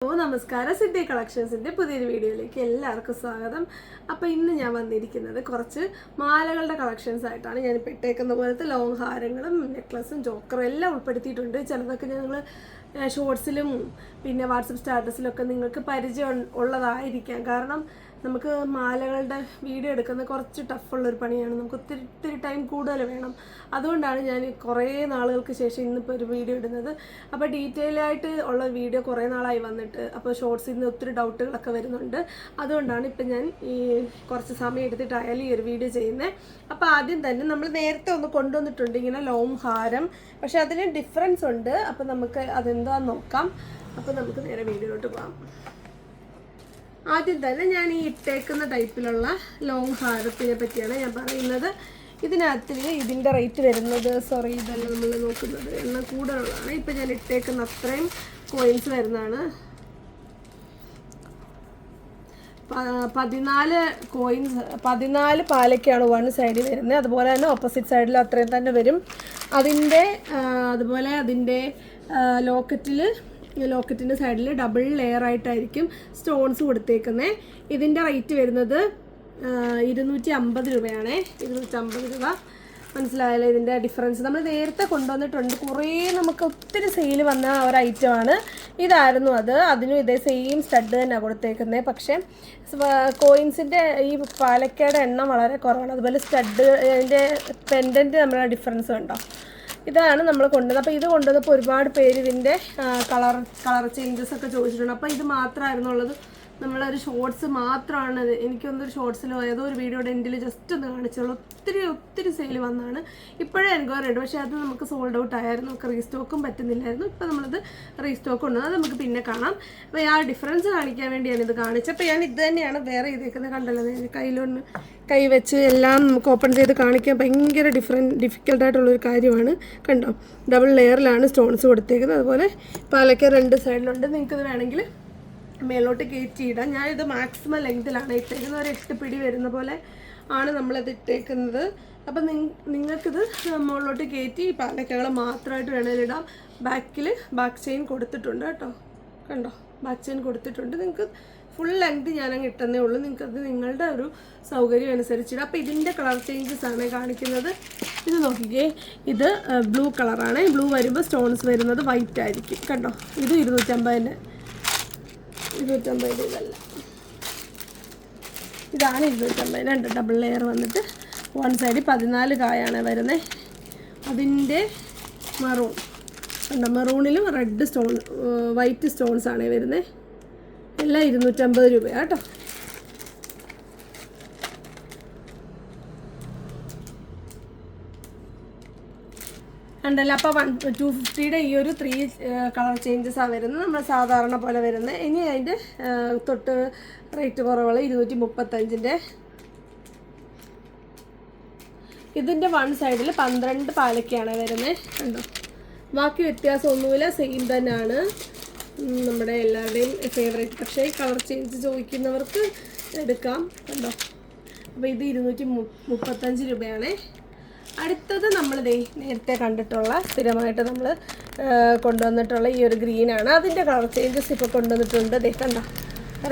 നമസ്കാരം, സിദ്ധി കളക്ഷൻസിൻ്റെ പുതിയൊരു വീഡിയോയിലേക്ക് എല്ലാവർക്കും സ്വാഗതം. അപ്പോൾ ഇന്ന് ഞാൻ വന്നിരിക്കുന്നത് കുറച്ച് മാലകളുടെ കളക്ഷൻസ് ആയിട്ടാണ്. ഞാനിപ്പോൾ ഇട്ടേക്കുന്ന പോലത്തെ ലോങ് ഹാരങ്ങളും നെക്ലസും ചോക്കറും എല്ലാം ഉൾപ്പെടുത്തിയിട്ടുണ്ട്. ചിലതൊക്കെ ഞങ്ങൾ ഷോർട്സിലും പിന്നെ വാട്സപ്പ് സ്റ്റാറ്റസിലൊക്കെ നിങ്ങൾക്ക് പരിചയം ഉള്ളതായിരിക്കാം. കാരണം നമുക്ക് മാലകളുടെ വീഡിയോ എടുക്കുന്നത് കുറച്ച് ടഫുള്ളൊരു പണിയാണ്. നമുക്ക് ഒത്തിരി ടൈം കൂടുതൽ വേണം. അതുകൊണ്ടാണ് ഞാൻ കുറേ നാളുകൾക്ക് ശേഷം ഇന്നിപ്പോൾ ഒരു വീഡിയോ ഇടുന്നത്. അപ്പോൾ ഡീറ്റെയിൽ ആയിട്ട് ഉള്ള വീഡിയോ കുറേ നാളായി വന്നിട്ട്, അപ്പോൾ ഷോർട്സിൽ നിന്ന് ഒത്തിരി ഡൗട്ടുകളൊക്കെ വരുന്നുണ്ട്. അതുകൊണ്ടാണ് ഇപ്പം ഞാൻ ഈ കുറച്ച് സമയം എടുത്തിട്ടായാലും ഈ ഒരു വീഡിയോ ചെയ്യുന്നത്. അപ്പോൾ ആദ്യം തന്നെ നമ്മൾ നേരത്തെ ഒന്ന് കൊണ്ടുവന്നിട്ടുണ്ട് ഇങ്ങനെ ലോങ് ഹാരം, പക്ഷെ അതിന് ഡിഫറൻസ് ഉണ്ട്. അപ്പോൾ നമുക്ക് അതെന്താണെന്ന് നോക്കാം. അപ്പോൾ നമുക്ക് നേരെ വീഡിയോയിലോട്ട് പോകാം. ആദ്യം തന്നെ ഞാൻ ഈ ഇട്ടേക്കുന്ന ടൈപ്പിലുള്ള ലോങ് ഹാരത്തിനെ പറ്റിയാണ് ഞാൻ പറയുന്നത്. ഇതിൻ്റെ റേറ്റ് വരുന്നത്, ഇതല്ല നമ്മൾ നോക്കുന്നത്, എണ്ണം കൂടുതലുള്ളതാണ്. ഇപ്പം ഞാൻ ഇട്ടേക്കുന്ന അത്രയും കോയിൻസ് വരുന്നതാണ്. 14 പാലൊക്കെയാണ് വൺ സൈഡിൽ വരുന്നത്. അതുപോലെ തന്നെ ഓപ്പോസിറ്റ് സൈഡിൽ അത്രയും തന്നെ വരും. അതുപോലെ അതിൻ്റെ ലോക്കറ്റിൻ്റെ സൈഡിൽ ഡബിൾ ലെയർ ആയിട്ടായിരിക്കും സ്റ്റോൺസ് കൊടുത്തേക്കുന്നത്. ഇതിൻ്റെ റേറ്റ് വരുന്നത് 250 രൂപയാണ്. 250 രൂപ. മനസ്സിലായല്ലോ ഇതിൻ്റെ ഡിഫറൻസ്. നമ്മൾ നേരത്തെ കൊണ്ടുവന്നിട്ടുണ്ട്, കുറേ നമുക്ക് ഒത്തിരി സെയിൽ വന്ന ഒരു ഐറ്റമാണ്. ഇതായിരുന്നു അതിനും ഇതേ സെയിം സ്റ്റഡ് തന്നെയാണ് കൊടുത്തേക്കുന്നത്. പക്ഷേ കോയിൻസിൻ്റെ ഈ പാലക്കയുടെ എണ്ണം വളരെ കുറവാണ്. അതുപോലെ സ്റ്റഡ് അതിൻ്റെ പെൻഡൻറ്റ് നമ്മളെ ഡിഫറൻസ് ഉണ്ടോ. ഇതാണ് നമ്മൾ കൊണ്ടുവന്നത്. അപ്പോൾ ഇത് കൊണ്ടുവന്നപ്പോൾ ഒരുപാട് പേര് ഇതിൻ്റെ കളർ ചേഞ്ചസ് ഒക്കെ ചോദിച്ചിട്ടുണ്ട്. അപ്പോൾ ഇത് മാത്രമായിരുന്നു ഉള്ളത്. നമ്മളൊരു ഷോർട്സ് മാത്രമാണ്, എനിക്കൊന്നൊരു ഷോർട്സിലോ ഏതോ ഒരു വീഡിയോയുടെ എൻഡിൽ ജസ്റ്റ് ഒന്ന് കാണിച്ചുള്ളൂ. ഒത്തിരി സെയിൽ വന്നതാണ്. ഇപ്പോഴേ എൻക്വയറി ഉണ്ട്, പക്ഷേ അത് നമുക്ക് സോൾഡ് ഔട്ട് ആയിരുന്നു. നമുക്ക് റീസ്റ്റോക്കും പറ്റുന്നില്ലായിരുന്നു. ഇപ്പോൾ നമ്മളത് റീസ്റ്റോക്ക് കൊണ്ടുവന്നത്, അത് നമുക്ക് പിന്നെ കാണാം. അപ്പോൾ ആ ഡിഫറൻസ് കാണിക്കാൻ വേണ്ടിയാണ് ഇത് കാണിച്ചത്. അപ്പോൾ ഞാൻ ഇത് തന്നെയാണ് വേറെ ചെയ്തേക്കുന്നത്. കണ്ടല്ലോ, കയ്യിലൊന്ന് കൈ വെച്ച് എല്ലാം നമുക്ക് ഓപ്പൺ ചെയ്ത് കാണിക്കാൻ ഭയങ്കര ഡിഫിക്കൽട്ടായിട്ടുള്ളൊരു കാര്യമാണ്. കണ്ടോ, ഡബിൾ ലെയറിലാണ് സ്റ്റോൺസ് കൊടുത്തേക്കുന്നത്. അതുപോലെ പാലക്ക രണ്ട് സൈഡിലുണ്ട്. നിങ്ങൾക്കത് വേണമെങ്കിൽ മേലോട്ട് കയറ്റിയിടാം. ഞാനിത് മാക്സിമം ലെങ്തിലാണ് ഇട്ടേക്കുന്നത്. ഒരു 8 പിടി വരുന്ന പോലെ ആണ് നമ്മളത് ഇട്ടേക്കുന്നത്. അപ്പം നിങ്ങൾക്കിത് മുകളിലോട്ട് കയറ്റി പാലക്കകൾ മാത്രമായിട്ട് വേണമെങ്കിൽ ഇടാം. ബാക്ക് ചെയിൻ കൊടുത്തിട്ടുണ്ട് കേട്ടോ. കണ്ടോ, ബാക്ക് ചെയിൻ കൊടുത്തിട്ടുണ്ട്. നിങ്ങൾക്ക് ഫുൾ ലെങ്ത് ഞാനങ്ങ് ഇട്ടെന്നേ ഉള്ളൂ. നിങ്ങൾക്കത് നിങ്ങളുടെ ഒരു സൗകര്യം അനുസരിച്ചിടാം. അപ്പോൾ ഇതിൻ്റെ കളർ ചേഞ്ചസ് ആണ് കാണിക്കുന്നത്. ഇത് നോക്കിക്കേ, ഇത് ബ്ലൂ കളറാണ്. ബ്ലൂ വരുമ്പോൾ സ്റ്റോൺസ് വരുന്നത് വൈറ്റ് ആയിരിക്കും. കണ്ടോ, ഇത് 250 ഇതല്ല, ഇതാണ് 250. ഡബിൾ ലെയർ വന്നിട്ട് വൺ സൈഡിൽ 14 കായാണ് വരുന്നത്. അതിൻ്റെ മറൂൺ കണ്ടോ, മെറൂണിലും റെഡ് വൈറ്റ് സ്റ്റോൺസ് ആണ് വരുന്നത്. എല്ലാം 250 രൂപയാണ് കേട്ടോ. ഉണ്ടല്ലോ. അപ്പോൾ 250യുടെ ഈ ഒരു 3 കളർ ചേഞ്ചസാണ് വരുന്നത്. നമ്മൾ സാധാരണ പോലെ വരുന്നത്. ഇനി അതിൻ്റെ തൊട്ട് റേറ്റ് കുറവുള്ള 235ൻ്റെ ഇതിൻ്റെ വൺ സൈഡിൽ 12 പാലക്കയാണ് വരുന്നത്. കണ്ടോ, ബാക്കി വ്യത്യാസമൊന്നുമില്ല, സെയിം തന്നെയാണ്. നമ്മുടെ എല്ലാവരുടെയും ഫേവറേറ്റ്. പക്ഷേ കളർ ചേഞ്ച് ചോദിക്കുന്നവർക്ക് എടുക്കാം. കണ്ടോ, അപ്പോൾ ഇത് 235 രൂപയാണ്. അടുത്തത് നമ്മൾ നേരത്തെ കണ്ടിട്ടുള്ള, സ്ഥിരമായിട്ട് നമ്മൾ കൊണ്ടുവന്നിട്ടുള്ള ഈ ഒരു ഗ്രീനാണ്. അതിൻ്റെ കളർ ചേഞ്ചസ് ഇപ്പോൾ കൊണ്ടുവന്നിട്ടുണ്ട്. കണ്ടോ,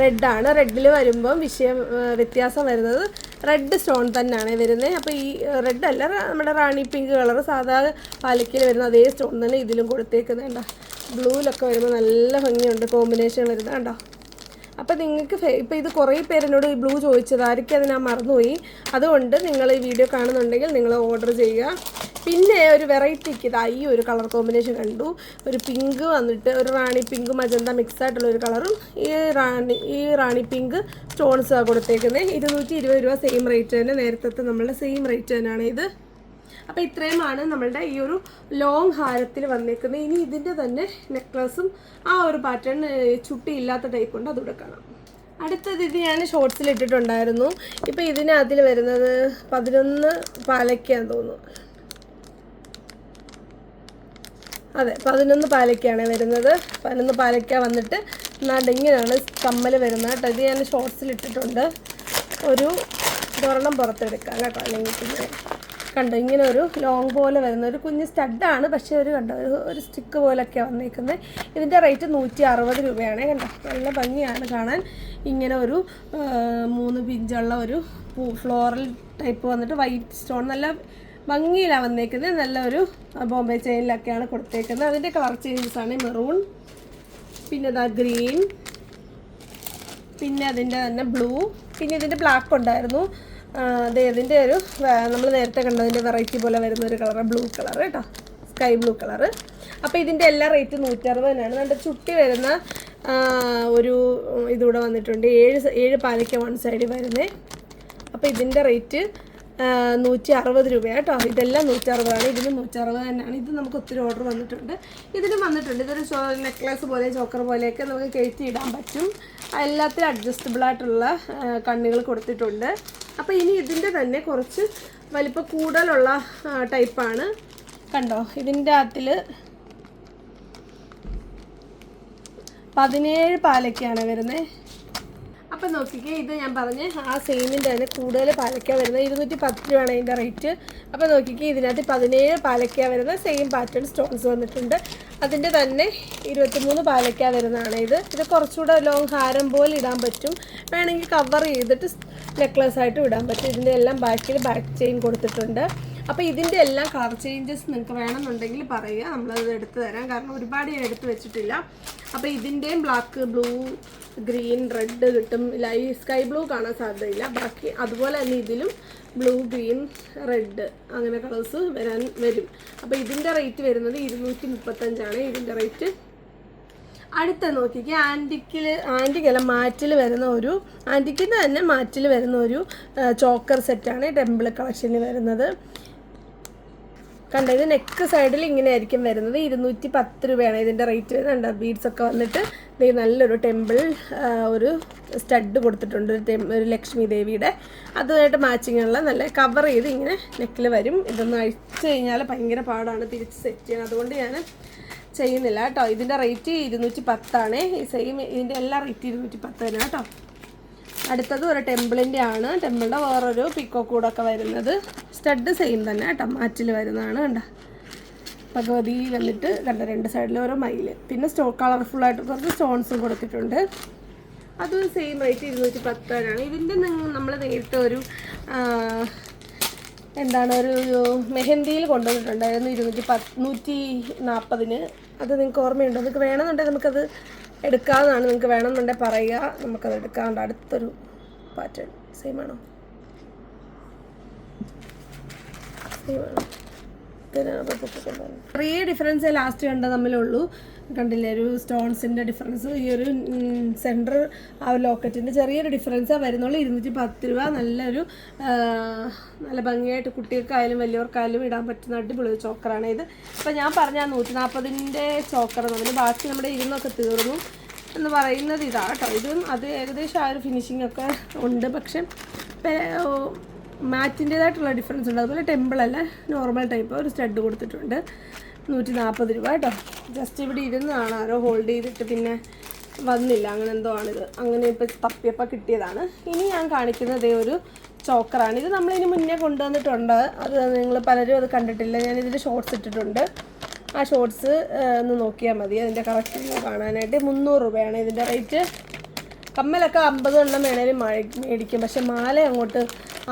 റെഡാണ്. റെഡിൽ വരുമ്പം വ്യത്യാസം വരുന്നത് റെഡ് സ്റ്റോൺ തന്നെയാണ് വരുന്നത്. അപ്പോൾ ഈ റെഡ് അല്ല, നമ്മുടെ റാണി പിങ്ക് കളർ സാധാ പാലക്കയിൽ വരുന്ന അതേ സ്റ്റോൺ തന്നെ ഇതിലും കൊടുത്തേക്കുന്നത്. കണ്ടോ, ബ്ലൂവിലൊക്കെ വരുമ്പോൾ നല്ല ഭംഗിയുണ്ട് കോമ്പിനേഷൻ വരുന്നത്. കണ്ടോ. അപ്പോൾ നിങ്ങൾക്ക് ഇപ്പോൾ ഇത് കുറേ പേരെന്നോട് ഈ ബ്ലൂ ചോദിച്ചത്, ആയിരിക്കും അത് ഞാൻ മറന്നുപോയി. അതുകൊണ്ട് നിങ്ങൾ ഈ വീഡിയോ കാണുന്നുണ്ടെങ്കിൽ നിങ്ങൾ ഓർഡർ ചെയ്യുക. പിന്നെ ഒരു വെറൈറ്റിക്ക് ഈ ഒരു കളർ കോമ്പിനേഷൻ കണ്ടു. ഒരു പിങ്ക് വന്നിട്ട് ഒരു റാണി പിങ്ക് മജന്ത മിക്സ് ആയിട്ടുള്ള ഒരു കളറും ഈ റാണി പിങ്ക് സ്റ്റോൺസ് കൊടുത്തേക്കുന്നത്. 220 രൂപ സെയിം റേറ്റ് തന്നെ, നേരത്തെ നമ്മളുടെ സെയിം റേറ്റ് തന്നെയാണ് ഇത്. അപ്പോൾ ഇത്രയുമാണ് നമ്മളുടെ ഈ ഒരു ലോങ് ഹാരത്തിൽ വന്നേക്കുന്നത്. ഇനി ഇതിൻ്റെ തന്നെ നെക്ലസും ആ ഒരു പാറ്റേൺ ചുട്ടിയില്ലാത്ത ടൈപ്പ് ഉണ്ട്, അതുകൂടെ കാണാം. അടുത്തത് ഇത് ഞാൻ ഷോർട്സിൽ ഇട്ടിട്ടുണ്ടായിരുന്നു. ഇപ്പോൾ ഇതിനകത്തിൽ വരുന്നത് 11 പാലക്കയാന്ന് തോന്നുന്നു. അതെ, 11 പാലക്കയാണ് വരുന്നത്. 11 പാലക്ക വന്നിട്ട് ഇങ്ങനെയാണ് കമ്മൽ വരുന്നത് കേട്ടോ. ഇത് ഞാൻ ഷോർട്സിൽ ഇട്ടിട്ടുണ്ട്. ഒരു ഒരെണ്ണം പുറത്തെടുക്കാം കേട്ടോ, അല്ലെങ്കിൽ പിന്നെ കണ്ടോ ഇങ്ങനെ ഒരു ലോങ് പോലെ വരുന്ന ഒരു കുഞ്ഞ് സ്റ്റഡാണ്, പക്ഷേ ഒരു കണ്ടോ ഒരു സ്റ്റിക്ക് പോലൊക്കെയാണ് വന്നിരിക്കുന്നത്. ഇതിൻ്റെ റേറ്റ് 160 രൂപയാണ്. കണ്ടോ നല്ല ഭംഗിയാണ് കാണാൻ. ഇങ്ങനെ ഒരു 3 പിഞ്ചുള്ള ഒരു ഫ്ലോറൽ ടൈപ്പ് വന്നിട്ട് വൈറ്റ് സ്റ്റോൺ നല്ല ഭംഗിയിലാണ് വന്നേക്കുന്നത്. നല്ലൊരു ബോംബെ ചെയിനിലൊക്കെയാണ് കൊടുത്തേക്കുന്നത്. അതിൻ്റെ കളർ ചേഞ്ചസ് ആണ് മെറൂൺ, പിന്നെ ഇതാ ഗ്രീൻ, പിന്നെ അതിൻ്റെ തന്നെ ബ്ലൂ, പിന്നെ ഇതിൻ്റെ ബ്ലാക്ക് ഉണ്ടായിരുന്നു. ഇതിൻ്റെ ഒരു നമ്മൾ നേരത്തെ കണ്ടതിൻ്റെ വെറൈറ്റി പോലെ വരുന്ന ഒരു കളറ് ബ്ലൂ കളർ കേട്ടോ, സ്കൈ ബ്ലൂ കളറ്. അപ്പോൾ ഇതിൻ്റെ എല്ലാ റേറ്റ് 160 തന്നെയാണ്. നല്ല ചുട്ടി വരുന്ന ഒരു ഇതൂടെ വന്നിട്ടുണ്ട്. 7 പാലയ്ക്ക വൺ സൈഡിൽ വരുന്നത്. അപ്പോൾ ഇതിൻ്റെ റേറ്റ് 160 രൂപയാണ് കേട്ടോ. ഇതെല്ലാം 160ആണ്. ഇതിന് 160 തന്നെയാണ്. ഇത് നമുക്ക് ഒത്തിരി ഓർഡർ വന്നിട്ടുണ്ട്. ഇതിനും വന്നിട്ടുണ്ട്. ഇതൊരു നെക്ലേസ് പോലെ ചോക്കർ പോലെയൊക്കെ നമുക്ക് കയറ്റി ഇടാൻ പറ്റും. എല്ലാത്തിലും അഡ്ജസ്റ്റബിളായിട്ടുള്ള കണ്ണികൾ കൊടുത്തിട്ടുണ്ട്. അപ്പോൾ ഇനി ഇതിൻ്റെ തന്നെ കുറച്ച് വലിപ്പം കൂടുതലുള്ള ടൈപ്പാണ്. കണ്ടോ ഇതിൻ്റെ അകത്തിൽ 17 പാലയ്ക്കാണ് വരുന്നത്. അപ്പം നോക്കിക്കേ, ഇത് ഞാൻ പറഞ്ഞ് ആ സെയിമിൻ്റെ തന്നെ കൂടുതൽ പാലയ്ക്ക വരുന്നത് 210 രൂപയാണ് ഇതിൻ്റെ റേറ്റ്. അപ്പോൾ നോക്കിക്കേ, ഇതിനകത്ത് 17 പാലയ്ക്ക വരുന്ന സെയിം പാറ്റേൺ സ്റ്റോൺസ് വന്നിട്ടുണ്ട്. അതിൻ്റെ തന്നെ 23 പാലയ്ക്ക വരുന്നതാണ് ഇത് കുറച്ചുകൂടെ ലോങ് ഹാരം പോലെ ഇടാൻ പറ്റും. വേണമെങ്കിൽ കവർ ചെയ്തിട്ട് നെക്ലസ് ആയിട്ട് ഇടാൻ പറ്റും. ഇതിൻ്റെ എല്ലാം ബാക്കിൽ ബാക്ക് ചെയിൻ കൊടുത്തിട്ടുണ്ട്. അപ്പോൾ ഇതിൻ്റെ എല്ലാം കളർ ചേഞ്ചസ് നിങ്ങൾക്ക് വേണമെന്നുണ്ടെങ്കിൽ പറയുക, നമ്മളത് എടുത്തു തരാം. കാരണം ഒരുപാട് ഞാൻ എടുത്ത് വെച്ചിട്ടില്ല. അപ്പോൾ ഇതിൻ്റെയും ബ്ലാക്ക്, ബ്ലൂ, ഗ്രീൻ, റെഡ് കിട്ടും. സ്കൈ ബ്ലൂ കാണാൻ സാധ്യതയില്ല. ബാക്കി അതുപോലെ തന്നെ ഇതിലും ബ്ലൂ, ഗ്രീൻ, റെഡ് അങ്ങനെ കളേഴ്സ് വരും. അപ്പോൾ ഇതിൻ്റെ റേറ്റ് വരുന്നത് 235ആണ് ഇതിൻ്റെ റേറ്റ്. അടുത്ത നോക്കിക്കുക, ആൻറ്റിക്കല്ല മാറ്റിൽ വരുന്ന ഒരു ആൻറ്റിക്കിൻ്റെ തന്നെ മാറ്റിൽ വരുന്ന ഒരു ചോക്കർ സെറ്റാണ് ടെമ്പിൾ കളക്ഷനിൽ വരുന്നത്. കണ്ടോ ഇത് നെക്ക് സൈഡിൽ ഇങ്ങനെ ആയിരിക്കും വരുന്നത്. 210 രൂപയാണ് ഇതിൻ്റെ റേറ്റ് വരുന്നത്. ബീഡ്സ് ഒക്കെ വന്നിട്ട് നല്ലൊരു ടെമ്പിൾ ഒരു സ്റ്റഡ് കൊടുത്തിട്ടുണ്ട്, ഒരു ലക്ഷ്മി ദേവിയുടെ. അതുമായിട്ട് മാച്ചിങ്ങുള്ള നല്ല കവർ ചെയ്ത് ഇങ്ങനെ നെക്കിൽ വരും. ഇതൊന്ന് അഴിച്ചു കഴിഞ്ഞാൽ ഭയങ്കര പാടാണ് തിരിച്ച് സെറ്റ് ചെയ്യാൻ, അതുകൊണ്ട് ഞാൻ ചെയ്യുന്നില്ല കേട്ടോ. ഇതിൻ്റെ റേറ്റ് 210 ഈ സെയിം ഇതിൻ്റെ എല്ലാ റേറ്റ് 210 തന്നെ കേട്ടോ. അടുത്തത് ഒരു ടെമ്പിളിൻ്റെ ആണ്. ടെമ്പിളിൻ്റെ വേറൊരു പിക്കോ കൂടൊക്കെ വരുന്നത്. സ്റ്റഡ് സെയിം തന്നെ കേട്ടോ, മാറ്റിൽ വരുന്നതാണ്. കണ്ട ഭഗവതി വന്നിട്ട് കണ്ട 2 സൈഡിൽ ഓരോ മയിൽ, പിന്നെ കളർഫുള്ളായിട്ട് കുറച്ച് സ്റ്റോൺസും കൊടുത്തിട്ടുണ്ട്. അതും സെയിം റേറ്റ് 210 ഇതിൻ്റെ നമ്മൾ നേരിട്ട് ഒരു ഒരു മെഹന്തിയിൽ കൊണ്ടുവന്നിട്ടുണ്ടായിരുന്നു 140 അത് നിങ്ങൾക്ക് ഓർമ്മയുണ്ടോ? നിങ്ങൾക്ക് വേണമെന്നുണ്ടെങ്കിൽ നമുക്കത് എടുക്കാവുന്നതാണ്. നിങ്ങൾക്ക് വേണമെന്നുണ്ടെങ്കിൽ പറയുക, നമുക്കത് എടുക്കാറുണ്ട്. അടുത്തൊരു പാറ്റേൺ സെയിം ആണോ? ചെറിയ ഡിഫറൻസേ ലാസ്റ്റ് കണ്ട തമ്മിലുള്ളൂ. കണ്ടില്ലേ ഒരു സ്റ്റോൺസിൻ്റെ ഡിഫറൻസ്. ഈ ഒരു സെൻറ്റർ ആ ഒരു ലോക്കറ്റിൻ്റെ ചെറിയൊരു ഡിഫറൻസാണ് വരുന്നുള്ളൂ. 210 രൂപ. നല്ല ഭംഗിയായിട്ട് കുട്ടികൾക്കായാലും വലിയവർക്കായാലും ഇടാൻ പറ്റുന്ന അടിപൊളി ചോക്കറാണ് ഇത്. അപ്പോൾ ഞാൻ പറഞ്ഞ 140ൻ്റെ ചോക്കർ നമ്മൾ ബാക്കി നമ്മുടെ ഇരുന്നൊക്കെ തീർന്നു എന്ന് പറയുന്നത് ഇതാണ് കേട്ടോ. ഇതും അത് ഏകദേശം ആ ഒരു ഫിനിഷിംഗ് ഒക്കെ ഉണ്ട്, പക്ഷെ മാറ്റിൻ്റേതായിട്ടുള്ള ഡിഫറൻസ് ഉണ്ട്. അതുപോലെ ടെമ്പിളല്ല, നോർമൽ ടൈപ്പ് ഒരു സ്റ്റഡ് കൊടുത്തിട്ടുണ്ട്. 140 രൂപ കേട്ടോ. ജസ്റ്റ് ഇവിടെ ഇരുന്നാണ് ആരോ ഹോൾഡ് ചെയ്തിട്ട് പിന്നെ വന്നില്ല, അങ്ങനെ എന്തോ ആണിത്. അങ്ങനെ ഇപ്പോൾ തപ്പിയപ്പോൾ കിട്ടിയതാണ്. ഇനി ഞാൻ കാണിക്കുന്നത് ഒരു ചോക്കറാണ്. ഇത് നമ്മളിനി മുന്നേ കൊണ്ടുവന്നിട്ടുണ്ട്. അത് നിങ്ങൾ പലരും അത് കണ്ടിട്ടില്ല. ഞാനിതിൻ്റെ ഷോർട്സ് ഇട്ടിട്ടുണ്ട്. ആ ഷോർട്സ് ഒന്ന് നോക്കിയാൽ മതി അതിൻ്റെ കറക്റ്റ് കാണാനായിട്ട്. 300 രൂപയാണ് ഇതിൻ്റെ റേറ്റ്. കമ്മലൊക്കെ 50 എണ്ണം വേണേലും മേടിക്കും, പക്ഷെ മാല അങ്ങോട്ട്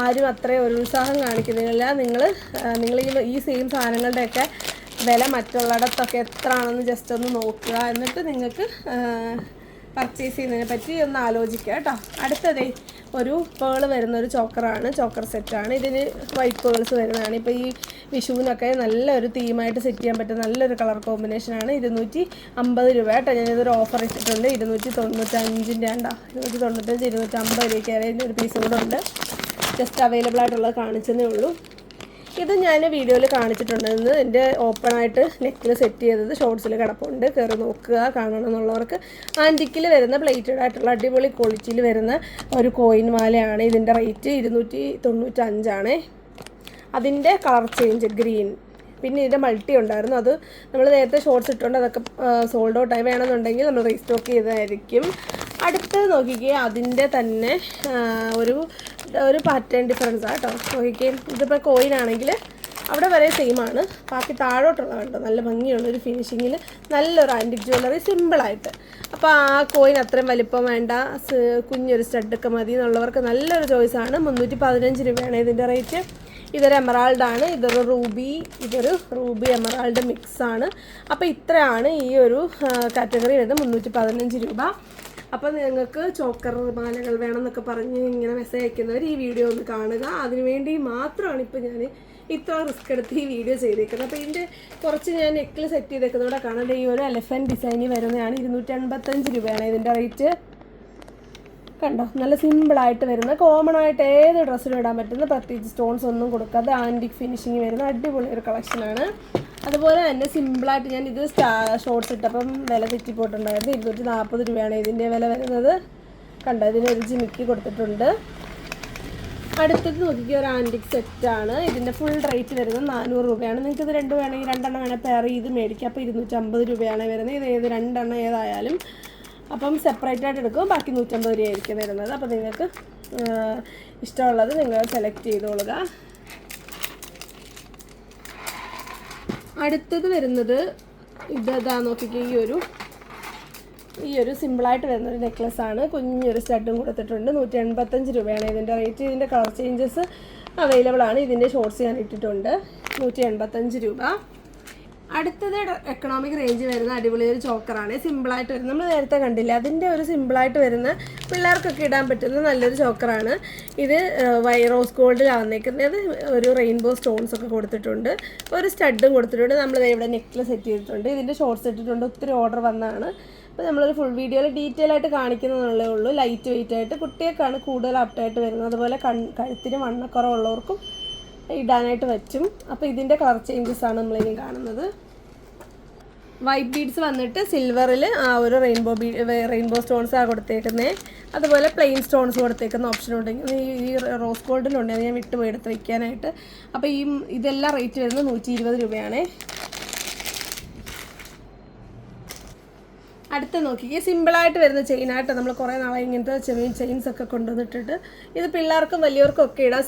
ആരും അത്രയും ഒരു ഉത്സാഹം കാണിക്കുന്നില്ല. നിങ്ങൾ ഈ സെയിം സാധനങ്ങളുടെയൊക്കെ വില മറ്റുള്ളിടത്തൊക്കെ എത്ര ആണെന്ന് ജസ്റ്റ് ഒന്ന് നോക്കുക. എന്നിട്ട് നിങ്ങൾക്ക് പർച്ചേസ് ചെയ്യുന്നതിനെ പറ്റി ഒന്ന് ആലോചിക്കുക കേട്ടോ. അടുത്തതേ ഒരു പേള് വരുന്ന ഒരു ചോക്കറാണ്, ചോക്കർ സെറ്റാണ്. ഇതിന് വൈറ്റ് പേൾസ് വരുന്നതാണ്. ഇപ്പോൾ ഈ വിഷുവിനൊക്കെ നല്ലൊരു തീമായിട്ട് സെറ്റ് ചെയ്യാൻ പറ്റുന്ന നല്ലൊരു കളർ കോമ്പിനേഷനാണ്. 250 രൂപ കേട്ടോ. ഞാനിതൊരു ഓഫർ ഇട്ടിട്ടുണ്ട്. 295ൻ്റെ ഉണ്ടോ, 295, 250 അതിൻ്റെ ഒരു പീസ് കൂടെ ഉണ്ട്. ജസ്റ്റ് അവൈലബിൾ ആയിട്ടുള്ളത് കാണിച്ചതേ ഉള്ളൂ. ഇത് ഞാൻ വീഡിയോയിൽ കാണിച്ചിട്ടുണ്ടെന്ന് എൻ്റെ ഓപ്പണായിട്ട് നെക്കിൽ സെറ്റ് ചെയ്തത് ഷോർട്സിൽ കിടപ്പുണ്ട്. കയറി നോക്കുക കാണണം എന്നുള്ളവർക്ക്. ആൻറ്റിക്കിൽ വരുന്ന പ്ലേറ്റഡ് ആയിട്ടുള്ള അടിപൊളി ക്വാളിറ്റിയിൽ വരുന്ന ഒരു കോയിൻ മാലയാണ്. ഇതിൻ്റെ റേറ്റ് 295. അതിൻ്റെ കളർ ചേഞ്ച് ഗ്രീൻ, പിന്നെ ഇതിൻ്റെ മൾട്ടി ഉണ്ടായിരുന്നു. അത് നമ്മൾ നേരത്തെ ഷോർട്സ് ഇട്ടുകൊണ്ട് അതൊക്കെ സോൾഡ് ഔട്ടായി. വേണമെന്നുണ്ടെങ്കിൽ നമ്മൾ റീസ്റ്റോക്ക് ചെയ്തതായിരിക്കും. അടുത്തത് നോക്കിക്കേ, അതിൻ്റെ തന്നെ ഒരു പാറ്റേൺ ഡിഫറൻസ് ആട്ടോ. നോക്കിക്കേ, ഇതിപ്പോൾ കോയിനാണെങ്കിൽ അവിടെ വരെ സെയിമാണ്. ബാക്കി താഴോട്ടുള്ള കണ്ടോ നല്ല ഭംഗിയുള്ളൊരു ഫിനിഷിങ്ങിൽ നല്ലൊരു ആൻറ്റിക് ജ്വല്ലറി സിമ്പിളായിട്ട്. അപ്പോൾ ആ കോയിൻ അത്രയും വലിപ്പം വേണ്ട, കുഞ്ഞൊരു സ്റ്റഡൊക്കെ മതി എന്നുള്ളവർക്ക് നല്ലൊരു ചോയ്സാണ്. 315 രൂപയാണ് ഇതിൻ്റെ റേറ്റ്. ഇതൊരു എമറാൾഡാണ്, ഇതൊരു റൂബി എമറാൾഡ് മിക്സാണ്. അപ്പോൾ ഇത്രയാണ് ഈ ഒരു കാറ്റഗറി വരുന്നത്, 315 രൂപ. അപ്പോൾ നിങ്ങൾക്ക് ചോക്കർ മാലകൾ വേണമെന്നൊക്കെ പറഞ്ഞ് ഇങ്ങനെ മെസ്സേജ് അയക്കുന്നവർ ഈ വീഡിയോ ഒന്ന് കാണുക. അതിനുവേണ്ടി മാത്രമാണ് ഇപ്പോൾ ഞാൻ ഇത്ര റിസ്ക് എടുത്ത് ഈ വീഡിയോ ചെയ്തേക്കുന്നത്. അപ്പോൾ ഇതിൻ്റെ കുറച്ച് ഞാൻ നെക്കിൽ സെറ്റ് ചെയ്തേക്കുന്നതോടെ കാണാൻ ഈ ഒരു എലഫൻറ്റ് ഡിസൈനിൽ വരുന്നതാണ്. 285 രൂപയാണ് ഇതിൻ്റെ റേറ്റ്. കണ്ടോ നല്ല സിമ്പിളായിട്ട് വരുന്ന, കോമൺ ആയിട്ട് ഏത് ഡ്രസ്സിലും ഇടാൻ പറ്റുന്ന, പ്രത്യേകിച്ച് സ്റ്റോൺസ് ഒന്നും കൊടുക്കാതെ ആൻറ്റിക് ഫിനിഷിങ് വരുന്ന അടിപൊളി ഒരു കളക്ഷനാണ്. അതുപോലെ തന്നെ സിമ്പിളായിട്ട് ഞാൻ ഇത് ഷോർട്ട്സ് ഇട്ടപ്പം വില തെറ്റിപ്പോയിട്ടുണ്ടായിരുന്നു. 240 രൂപയാണ് ഇതിൻ്റെ വില വരുന്നത്. കണ്ടോ ഇതിനൊരു ജിമിക്കി കൊടുത്തിട്ടുണ്ട്. അടുത്തത് നോക്കിക്കുക, ഒരു ആൻറ്റിക് സെറ്റാണ്. ഇതിൻ്റെ ഫുൾ റേറ്റ് വരുന്നത് 400 രൂപയാണ്. നിങ്ങൾക്ക് ഇത് രണ്ടും വേണമെങ്കിൽ രണ്ടെണ്ണം വേണമെങ്കിൽ പെയർ ചെയ്ത് മേടിക്കുക. അപ്പോൾ 250 രൂപയാണ് വരുന്നത്. ഇത് ഏത് രണ്ടെണ്ണം ഏതായാലും അപ്പം സെപ്പറേറ്റ് ആയിട്ട് എടുക്കും. ബാക്കി 150 രൂപയായിരിക്കും വരുന്നത്. അപ്പോൾ നിങ്ങൾക്ക് ഇഷ്ടമുള്ളത് നിങ്ങൾ സെലക്ട് ചെയ്തോളുക. അടുത്തത് വരുന്നത് ഇതാ നോക്കിക്കുക, ഈ ഒരു സിമ്പിളായിട്ട് വരുന്നൊരു നെക്ലസ്സാണ്. കുഞ്ഞൊരു സ്റ്റഡും കൊടുത്തിട്ടുണ്ട്. 185 രൂപയാണ് ഇതിൻ്റെ റേറ്റ്. ഇതിൻ്റെ കളർ ചേഞ്ചസ് അവൈലബിൾ ആണ്. ഇതിൻ്റെ ഷോർട്ട്സ് ഞാൻ ഇട്ടിട്ടുണ്ട്. 185 രൂപ. അടുത്തത് എക്കണോമിക് റേഞ്ച് വരുന്ന അടിപൊളി ഒരു ചോക്കറാണ്. സിമ്പിളായിട്ട് വരുന്നത്, നമ്മൾ നേരത്തെ കണ്ടില്ല, അതിൻ്റെ ഒരു സിമ്പിളായിട്ട് വരുന്ന പിള്ളേർക്കൊക്കെ ഇടാൻ പറ്റുന്ന നല്ലൊരു ചോക്കറാണ്. ഇത് റോസ് ഗോൾഡിലാണ് വന്നേക്കുന്നത്. ഒരു റെയിൻബോ സ്റ്റോൺസ് ഒക്കെ കൊടുത്തിട്ടുണ്ട്, ഒരു സ്റ്റഡും കൊടുത്തിട്ടുണ്ട്. നമ്മൾ ഇവിടെ നെക്കിൽ സെറ്റ് ചെയ്തിട്ടുണ്ട്. ഇതിൻ്റെ ഷോർട്ട്സ് ഇട്ടിട്ടുണ്ട്. ഒത്തിരി ഓർഡർ വന്നതാണ്. അപ്പോൾ നമ്മളൊരു ഫുൾ വീഡിയോയിൽ ഡീറ്റെയിൽ ആയിട്ട് കാണിക്കുന്നതേ ഉള്ളൂ. ലൈറ്റ് വെയിറ്റ് ആയിട്ട് കുട്ടിയൊക്കെയാണ് കൂടുതൽ ആപ്റ്റായിട്ട് വരുന്നത്. അതുപോലെ കഴുത്തിന് വണ്ണക്കുറവുള്ളവർക്കും ഇടാനായിട്ട് പറ്റും. അപ്പോൾ ഇതിൻ്റെ കളർ ചേഞ്ചസ് ആണ് നമ്മളിനി കാണുന്നത്. വൈറ്റ് ബീഡ്സ് വന്നിട്ട് സിൽവറിൽ ആ ഒരു റെയിൻബോ സ്റ്റോൺസാണ് കൊടുത്തേക്കുന്നത്. അതുപോലെ പ്ലെയിൻ സ്റ്റോൺസ് കൊടുത്തേക്കുന്ന ഓപ്ഷൻ ഉണ്ടെങ്കിൽ ഈ റോസ് ഗോൾഡിലുണ്ട്, അത് ഞാൻ വിട്ടുപോയി എടുത്ത് വയ്ക്കാനായിട്ട്. അപ്പോൾ ഇതെല്ലാം റേറ്റ് വരുന്നത് 120 രൂപയാണ്. അടുത്ത നോക്കിക്കേ, സിമ്പിളായിട്ട് വരുന്ന ചെയിനായിട്ട് നമ്മൾ കുറേ നാളെ ഇങ്ങനത്തെ ചെറിയ ചെയിൻസ് ഒക്കെ കൊണ്ടുവന്നിട്ടിട്ട് ഇത് പിള്ളേർക്കും വലിയവർക്കും ഒക്കെ ഇടാം.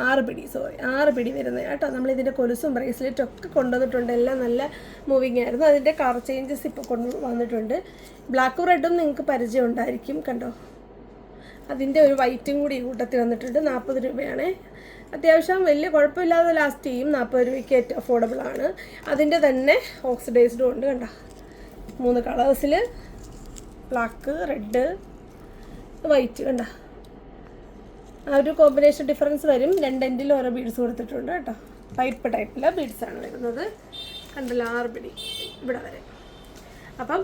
6 പിടി വരുന്നത് കേട്ടോ. നമ്മളിതിൻ്റെ കൊലുസും ബ്രേസ്ലെറ്റും ഒക്കെ കൊണ്ടുവന്നിട്ടുണ്ട്. എല്ലാം നല്ല മൂവിങ് ആയിരുന്നു. അതിൻ്റെ കളർ ചേഞ്ചസ് ഇപ്പോൾ വന്നിട്ടുണ്ട്. ബ്ലാക്കും റെഡും നിങ്ങൾക്ക് പരിചയം ഉണ്ടായിരിക്കും. കണ്ടോ അതിൻ്റെ ഒരു വൈറ്റും കൂടി കൂട്ടത്തിൽ വന്നിട്ടുണ്ട്. 40 രൂപയാണ്. അത്യാവശ്യം വലിയ കുഴപ്പമില്ലാതെ ലാസ്റ്റ് ചെയ്യും. 40 രൂപയ്ക്ക് ഏറ്റവും അഫോർഡബിൾ ആണ്. അതിൻ്റെ തന്നെ ഓക്സിഡൈസ്ഡും ഉണ്ട്. കണ്ടോ 3 കളേഴ്സിൽ, ബ്ലാക്ക്, റെഡ്, വൈറ്റ്. കണ്ട ആ ഒരു കോമ്പിനേഷൻ ഡിഫറൻസ് വരും. 2 എൻഡിലും ഓരോ ബീഡ്സ് കൊടുത്തിട്ടുണ്ട് കേട്ടോ. പൈപ്പ് ടൈപ്പിലെ ബീഡ്സാണ് വരുന്നത്. കണ്ടല്ലോ 6 പിടി ഇവിടെ വരെ. അപ്പം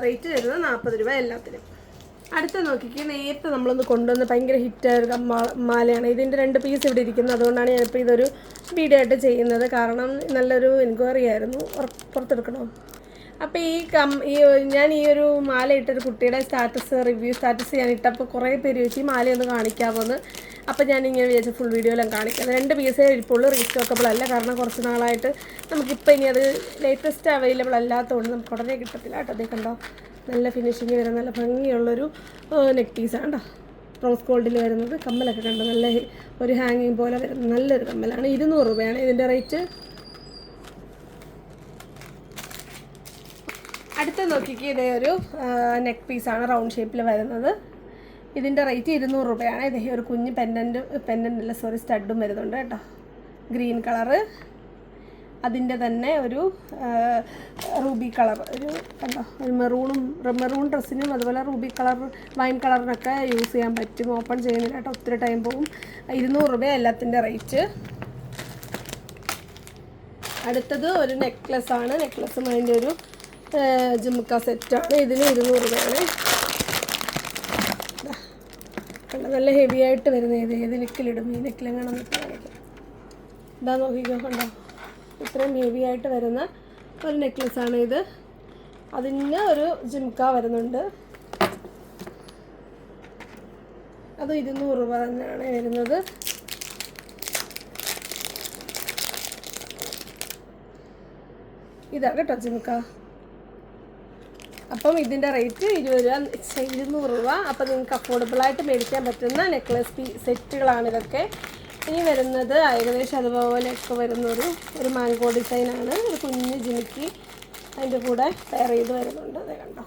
റേറ്റ് വരുന്നത് 40 രൂപ എല്ലാത്തിനും. അടുത്ത നോക്കിക്ക്, നേരത്തെ നമ്മളൊന്ന് കൊണ്ടുവന്ന് ഭയങ്കര ഹിറ്റായ മാലയാണ്. ഇതിൻ്റെ 2 പീസ് ഇവിടെ ഇരിക്കുന്നത്. അതുകൊണ്ടാണ് ഞാനിപ്പോൾ ഇതൊരു വീഡിയോ ആയിട്ട് ചെയ്യുന്നത്. കാരണം നല്ലൊരു എൻക്വയറി ആയിരുന്നു, പുറത്തെടുക്കണോ. അപ്പോൾ ഞാൻ ഈ ഒരു മാല ഇട്ടൊരു കുട്ടിയുടെ റിവ്യൂ സ്റ്റാറ്റസ് ഞാൻ ഇട്ടപ്പോൾ കുറേ പേര് ചോദിച്ചു ഈ മാലയൊന്ന് കാണിക്കാമെന്ന്. അപ്പോൾ ഞാനിങ്ങനെ വിചാരിച്ച ഫുൾ വീഡിയോയിലും കാണിക്കാം. 2 പീസേ ഇരിപ്പുള്ളൂ, റീസ്റ്റോക്കബിൾ അല്ല. കാരണം കുറച്ച് നാളായിട്ട് നമുക്കിപ്പോൾ ഇനി അത് ലേറ്റസ്റ്റ് അവൈലബിൾ അല്ലാത്തതുകൊണ്ട് നമുക്ക് ഉടനെ കിട്ടത്തില്ല കേട്ടോ. അതേ കണ്ടോ നല്ല ഫിനിഷിങ് വരുന്ന നല്ല ഭംഗിയുള്ളൊരു നെക്ക് പീസാണ് കേട്ടോ. റോസ് ഗോൾഡിൽ വരുന്നത്. കമ്മലൊക്കെ കണ്ടോ നല്ല ഒരു ഹാങ്ങിങ് പോലെ വരുന്ന നല്ലൊരു കമ്മലാണ്. 200 രൂപയാണ് ഇതിൻ്റെ റേറ്റ്. അടുത്ത നോക്കിക്ക്, ഇതേ ഒരു നെക്ക് പീസാണ് റൗണ്ട് ഷേപ്പിൽ വരുന്നത്. ഇതിൻ്റെ റേറ്റ് 200 രൂപയാണ്. ഇതേ ഒരു കുഞ്ഞ് സ്റ്റഡും വരുന്നുണ്ട് കേട്ടോ. ഗ്രീൻ കളറ്, അതിൻ്റെ തന്നെ ഒരു റൂബി കളർ, ഒരു കണ്ടോ ഒരു മെറൂൺ ഡ്രസ്സിനും അതുപോലെ റൂബി കളർ വൈൻ കളറിനൊക്കെ യൂസ് ചെയ്യാൻ പറ്റും. ഓപ്പൺ ചെയ്യുന്നില്ല കേട്ടോ, ഒത്തിരി ടൈം പോകും. 200 രൂപ എല്ലാത്തിൻ്റെ റേറ്റ്. അടുത്തത് ഒരു നെക്ലസ്സാണ്. നെക്ലസ്സും അതിൻ്റെ ഒരു ജുമുക്ക സെറ്റാണ്. ഇതിന് 200 രൂപയാണ്. കണ്ടോ നല്ല ഹെവി ആയിട്ട് വരുന്നത്. ഏത് നെക്കിലിടും, ഈ നെക്കിലെങ്ങാണെന്ന് കാണിക്കാം. ഇതാ നോക്കിക്കോ, കണ്ടോ ഇത്രയും ഹെവി ആയിട്ട് വരുന്ന ഒരു നെക്ലസ്സാണ് ഇത്. അതിന് ഒരു ജുമുക്ക വരുന്നുണ്ട്. അത് 200 രൂപ തന്നെയാണ് വരുന്നത്. ഇതാ കേട്ടോ ജുമുക്ക. അപ്പം ഇതിൻ്റെ റേറ്റ് 200 രൂപ. അപ്പം നിങ്ങൾക്ക് അഫോർഡബിളായിട്ട് മേടിക്കാൻ പറ്റുന്ന നെക്ലസ് സെറ്റുകളാണ് ഇതൊക്കെ. ഇനി വരുന്നത് ഏകദേശം അതുപോലെയൊക്കെ വരുന്നൊരു മാംഗോ ഡിസൈനാണ്. ഒരു കുഞ്ഞ് ജിമിക്കി അതിൻ്റെ കൂടെ പെയർ ചെയ്ത് വരുന്നുണ്ട്. അത് കണ്ടോ,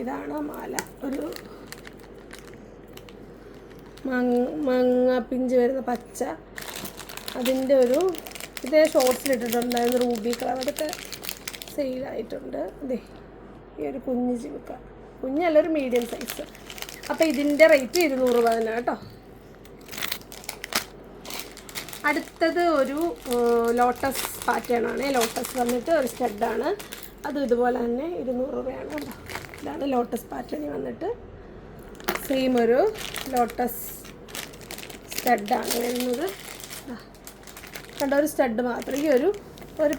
ഇതാണ് മാല. ഒരു മാങ്ങ പിഞ്ച് വരുന്ന പച്ച, അതിൻ്റെ ഇതേ ഷോർട്സിലിട്ടിട്ടുണ്ടായിരുന്നു റൂബി കളർ. അതൊക്കെ സെയിലായിട്ടുണ്ട്. അതെ, ഈ ഒരു കുഞ്ഞ് ജിമിക്ക, കുഞ്ഞല്ല ഒരു മീഡിയം സൈസ്. അപ്പോൾ ഇതിൻ്റെ റേറ്റ് 200 രൂപ തന്നെ കേട്ടോ. അടുത്തത് ഒരു ലോട്ടസ് പാറ്റേൺ ആണ്. ലോട്ടസ് വന്നിട്ട് ഒരു സ്റ്റഡാണ്. അതും ഇതുപോലെ തന്നെ 200 രൂപയാണ് കേട്ടോ. ഇതാണ് ലോട്ടസ് പാറ്റേണിൽ വന്നിട്ട് സെയിം ഒരു ലോട്ടസ് സ്റ്റഡാണ് വരുന്നത്. കണ്ടോ, ഒരു സ്റ്റഡ് മാത്രം. ഈ ഒരു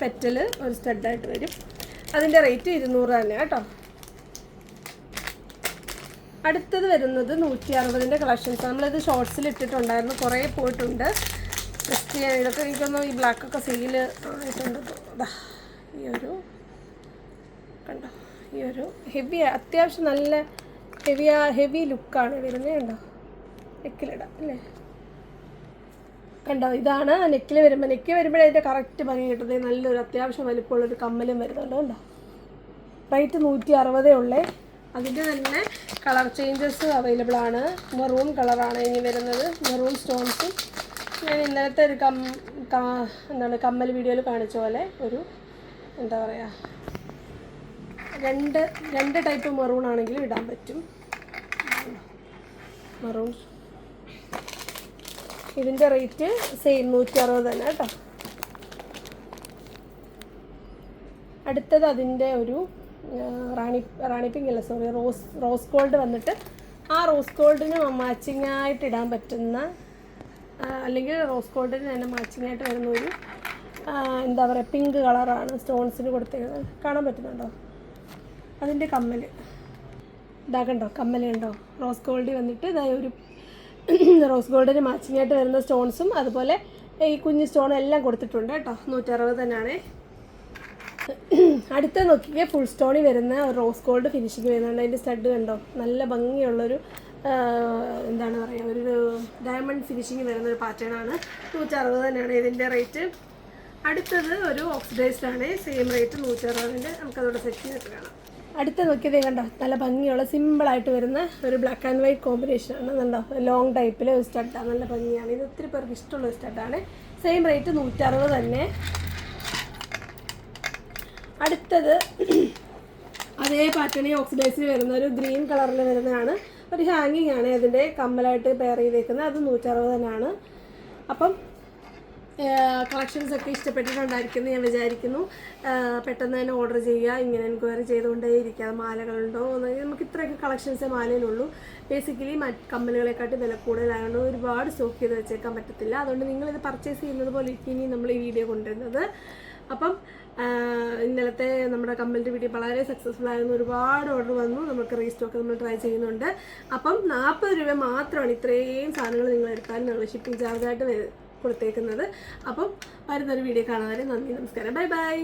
പെറ്റൽ ഒരു സ്റ്റഡായിട്ട് വരും. അതിൻ്റെ റേറ്റ് 200 തന്നെ കേട്ടോ. അടുത്തത് വരുന്നത് 160ൻ്റെ കളക്ഷൻസ്. നമ്മളിത് ഷോർട്സിൽ ഇട്ടിട്ടുണ്ടായിരുന്നു, കുറേ പോയിട്ടുണ്ട്. ജസ്റ്റ് ഞാൻ ഇതൊക്കെ എനിക്കൊന്നും ഈ ബ്ലാക്കൊക്കെ സെയിൽ ആയിട്ടുണ്ട്. കണ്ടോ, ഈ ഒരു ഹെവി, അത്യാവശ്യം നല്ല ഹെവി ലുക്കാണ് വരുന്നത്. കണ്ടോ, നെക്കിലിടാം അല്ലേ. കണ്ടോ, ഇതാണ് നെക്കിൽ വരുമ്പോൾ. വരുമ്പോഴേ അതിൻ്റെ കറക്റ്റ് ഭംഗി കിട്ടുന്നത്. നല്ലൊരു അത്യാവശ്യം വലിപ്പമുള്ളൊരു കമ്മലും വരുന്നുണ്ട്. കണ്ടോ, റേറ്റ് 160 ഉള്ളേ. അതിൻ്റെ തന്നെ കളർ ചേഞ്ചസ് അവൈലബിൾ ആണ്. മെറൂൺ കളറാണ് ഇനി വരുന്നത്, മെറൂൺ സ്റ്റോൺസും. ഞാൻ ഇന്നലത്തെ ഒരു കമ്മൽ വീഡിയോയിൽ കാണിച്ച പോലെ എന്താ പറയുക, രണ്ട് ടൈപ്പ് മെറൂൺ ആണെങ്കിലും ഇടാൻ പറ്റും. മെറൂൺ, ഇതിൻ്റെ റേറ്റ് സെയിം 160 തന്നെ കേട്ടോ. അടുത്തത് അതിൻ്റെ ഒരു റാണി പിങ്ക് അല്ല, സോറി, റോസ് ഗോൾഡ് വന്നിട്ട് ആ റോസ് ഗോൾഡിന് മാച്ചിങ് ആയിട്ട് ഇടാൻ പറ്റുന്ന, അല്ലെങ്കിൽ റോസ് ഗോൾഡിന് തന്നെ മാച്ചിങ് ആയിട്ട് വരുന്ന എന്താ പറയുക, പിങ്ക് കളറാണ് സ്റ്റോൺസിന് കൊടുത്തേക്കുന്നത്. കാണാൻ പറ്റുന്നുണ്ടോ? അതിൻ്റെ കമ്മൽ ഇതാകണ്ടോ, കമ്മൽ കണ്ടോ, റോസ് ഗോൾഡിൽ വന്നിട്ട് ഇതായ റോസ് ഗോൾഡിന് മാച്ചിങ് ആയിട്ട് വരുന്ന സ്റ്റോൺസും അതുപോലെ ഈ കുഞ്ഞ് സ്റ്റോണും എല്ലാം കൊടുത്തിട്ടുണ്ട് കേട്ടോ. 160 തന്നെയാണ്. അടുത്ത നോക്കിയാൽ ഫുൾ സ്റ്റോണിൽ വരുന്ന റോസ് ഗോൾഡ് ഫിനിഷിങ് വരുന്നുണ്ട്. അതിൻ്റെ സ്റ്റഡ് കണ്ടോ, നല്ല ഭംഗിയുള്ളൊരു എന്താണ് പറയുക, ഒരു ഡയമണ്ട് ഫിനിഷിങ് വരുന്നൊരു പാറ്റേൺ ആണ്. 160 തന്നെയാണ് ഇതിൻ്റെ റേറ്റ്. അടുത്തത് ഒരു ഓക്സിഡൈസ്ഡ് ആണ്, സെയിം റേറ്റ് 160. നമുക്കതോടെ സെറ്റ് ചെയ്തിട്ട് കാണാം. അടുത്ത നോക്കിയതേ കണ്ടോ, നല്ല ഭംഗിയുള്ള സിമ്പിളായിട്ട് വരുന്ന ഒരു ബ്ലാക്ക് ആൻഡ് വൈറ്റ് കോമ്പിനേഷനാണ്. കണ്ടോ, ലോങ് ടൈപ്പിലെ ഒരു സ്റ്റഡാണ്, നല്ല ഭംഗിയാണ്. ഇത് ഒത്തിരി പേർക്ക് ഇഷ്ടമുള്ള ഒരു സ്റ്റഡാണ്. സെയിം റേറ്റ് 160 തന്നെ. അടുത്തത് അതേ പാറ്റേണിൽ ഓക്സിഡൈസിൽ വരുന്ന ഒരു ഗ്രീൻ കളറിൽ വരുന്നതാണ്. ഒരു ഹാങ്ങിങ് ആണ് അതിൻ്റെ കമ്മലായിട്ട് പെയർ ചെയ്തേക്കുന്നത്. അത് 160 തന്നെയാണ്. അപ്പം കളക്ഷൻസൊക്കെ ഇഷ്ടപ്പെട്ടിട്ടുണ്ടായിരിക്കുന്നു ഞാൻ വിചാരിക്കുന്നു. പെട്ടെന്ന് തന്നെ ഓർഡർ ചെയ്യുക. ഇങ്ങനെ എൻക്വയറി ചെയ്തുകൊണ്ടേ ഇരിക്കുക, മാലകളുണ്ടോ എന്ന്. നമുക്ക് ഇത്രയൊക്കെ കളക്ഷൻസേ മാലയിലുള്ളൂ. ബേസിക്കലി കമ്മലുകളെക്കാട്ടി വില കൂടുതലായതുകൊണ്ട് ഒരുപാട് സ്റ്റോക്ക് ചെയ്ത് വെച്ചേക്കാൻ പറ്റത്തില്ല. അതുകൊണ്ട് നിങ്ങളിത് പർച്ചേസ് ചെയ്യുന്നത് പോലെ ഇനി നമ്മൾ ഈ വീഡിയോ കൊണ്ടുവരുന്നത്. അപ്പം ഇന്നലത്തെ നമ്മുടെ കമ്മലിൻ്റെ വീഡിയോ വളരെ സക്സസ്ഫുൾ ആയിരുന്നു. ഒരുപാട് ഓർഡർ വന്നു. നമുക്ക് റീസ്റ്റോക്ക് നമ്മൾ ട്രൈ ചെയ്യുന്നുണ്ട്. അപ്പം 40 രൂപ മാത്രമാണ് ഇത്രയും സാധനങ്ങൾ നിങ്ങൾ എടുത്താലും നമ്മൾ ഷിപ്പിംഗ് ചാർജായിട്ട് കൊടുത്തേക്കുന്നത്. അപ്പം വരുന്നൊരു വീഡിയോ കാണാൻ വരെ നന്ദി, നമസ്കാരം, ബൈ ബൈ.